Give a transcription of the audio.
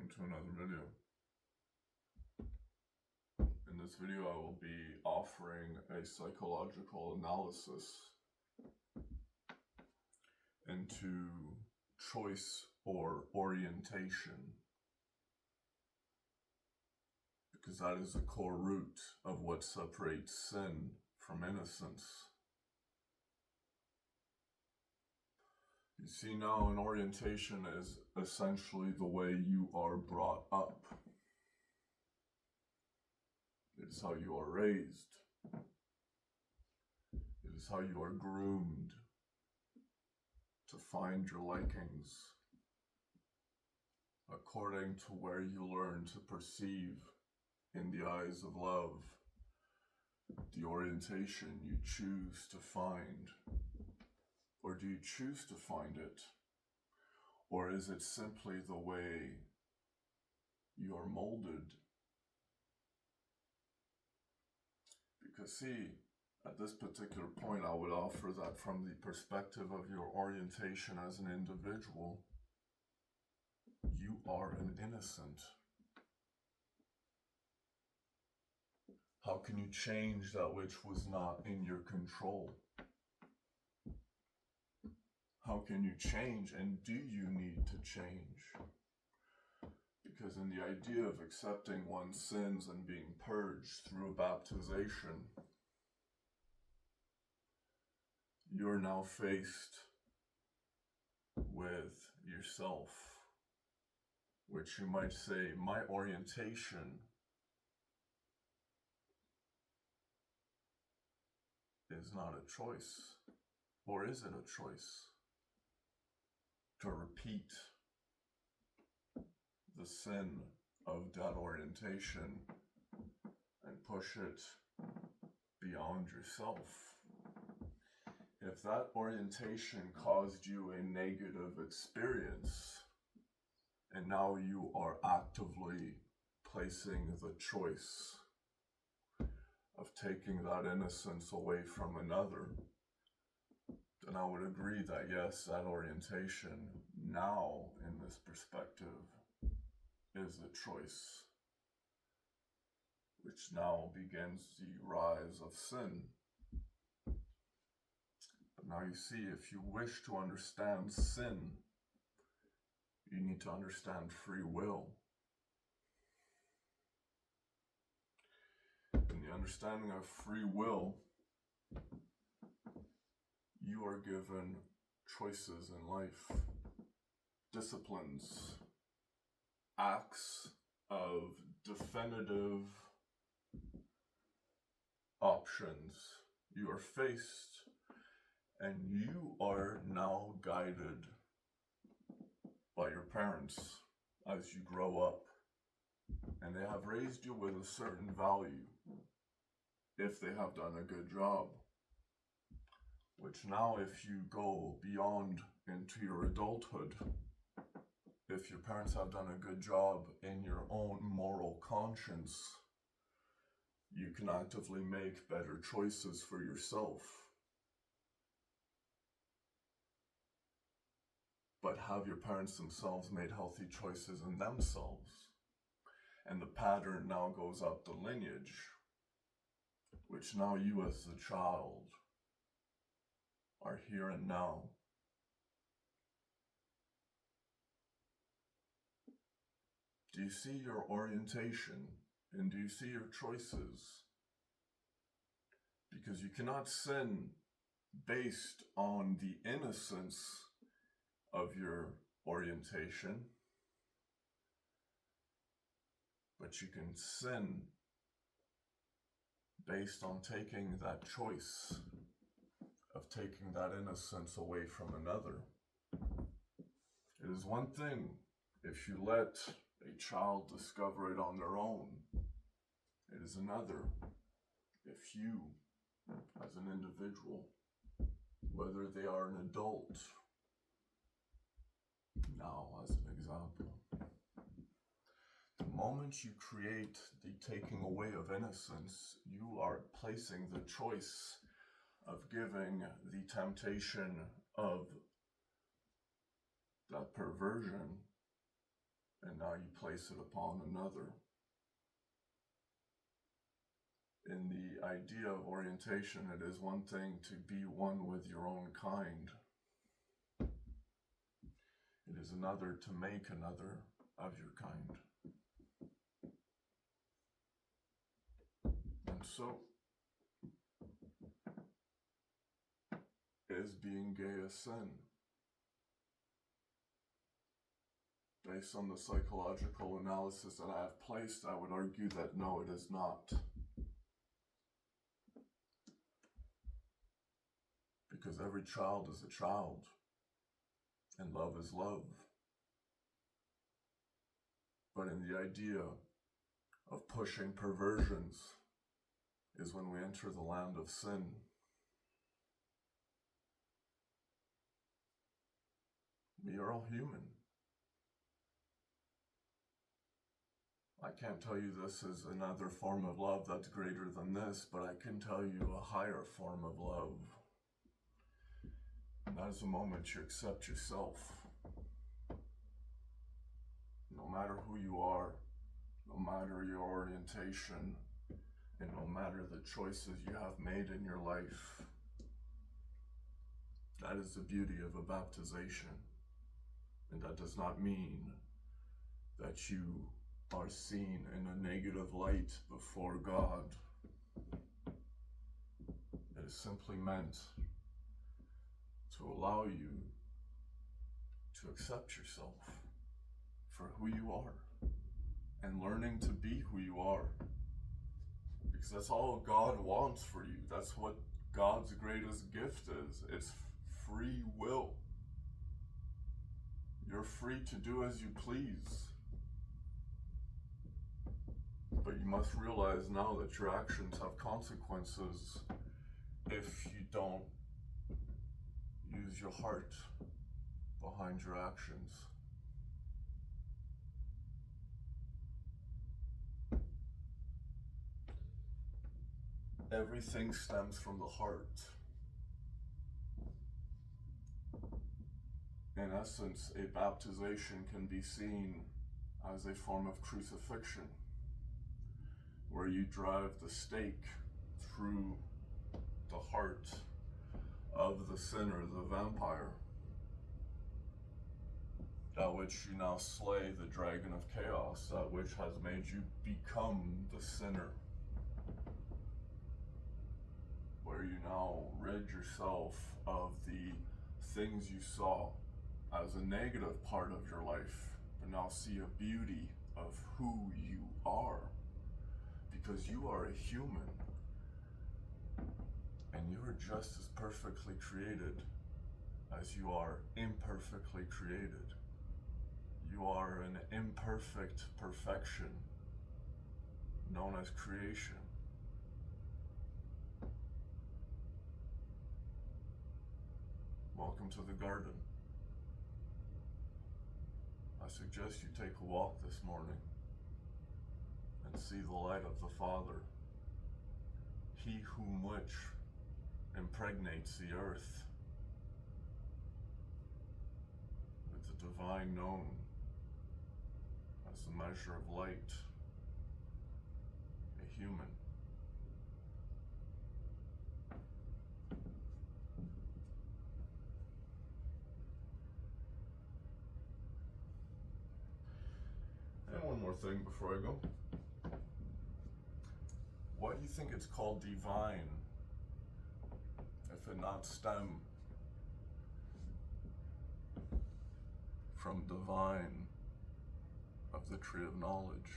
welcome to another video. In this video I will be offering a psychological analysis into choice or orientation, because that is the core root of what separates sin from innocence. You see, now an orientation is essentially the way you are brought up. It is how you are raised. It is how you are groomed to find your likings according to where you learn to perceive in the eyes of love the orientation you choose to find. Or do you choose to find it? Or is it simply the way you are molded? Because see, at this particular point, I would offer that from the perspective of your orientation as an individual, you are an innocent. How can you change that which was not in your control? How can you change, and do you need to change? Because in the idea of accepting one's sins and being purged through a baptization, you're now faced with yourself, which you might say, my orientation is not a choice. Or is it a choice? To repeat the sin of that orientation and push it beyond yourself. If that orientation caused you a negative experience, and now you are actively placing the choice of taking that innocence away from another, then I would agree that yes, that orientation now in this perspective is a choice, which now begins the rise of sin. But now you see, if you wish to understand sin, you need to understand free will. In the understanding of free will, you are given choices in life, disciplines, acts of definitive options. You are faced, and you are now guided by your parents as you grow up. And they have raised you with a certain value, if they have done a good job. Which now, if you go beyond into your adulthood, if your parents have done a good job in your own moral conscience, you can actively make better choices for yourself. But have your parents themselves made healthy choices in themselves? And the pattern now goes up the lineage, which now you as the child are here and now. Do you see your orientation, and do you see your choices? Because you cannot sin based on the innocence of your orientation, but you can sin based on taking that choice of taking that innocence away from another. It is one thing if you let a child discover it on their own. It is another if you, as an individual, whether they are an adult, now as an example, the moment you create the taking away of innocence, you are placing the choice of giving the temptation of that perversion and now you place it upon another. In the idea of orientation, it is one thing to be one with your own kind. It is another to make another of your kind. And so, is being gay a sin? Based on the psychological analysis that I have placed, I would argue that no, it is not. Because every child is a child, and love is love. But in the idea of pushing perversions is when we enter the land of sin. We are all human. I can't tell you this is another form of love that's greater than this, but I can tell you a higher form of love. And that is the moment you accept yourself. No matter who you are, no matter your orientation, and no matter the choices you have made in your life. That is the beauty of a baptization. And that does not mean that you are seen in a negative light before God. It is simply meant to allow you to accept yourself for who you are and learning to be who you are. Because that's all God wants for you. That's what God's greatest gift is. It's free will. You're free to do as you please. But you must realize now that your actions have consequences if you don't use your heart behind your actions. Everything stems from the heart. In essence, a baptization can be seen as a form of crucifixion, where you drive the stake through the heart of the sinner, the vampire, that which you now slay, the dragon of chaos, that which has made you become the sinner, where you now rid yourself of the things you saw as a negative part of your life, but now see a beauty of who you are, because you are a human, and you are just as perfectly created as you are imperfectly created. You are an imperfect perfection known as creation. Welcome to the garden. I suggest you take a walk this morning and see the light of the Father, He whom which impregnates the earth with the divine known as the measure of light, a human. And one more thing before I go. Why do you think it's called divine, if it not stem from divine of the tree of knowledge?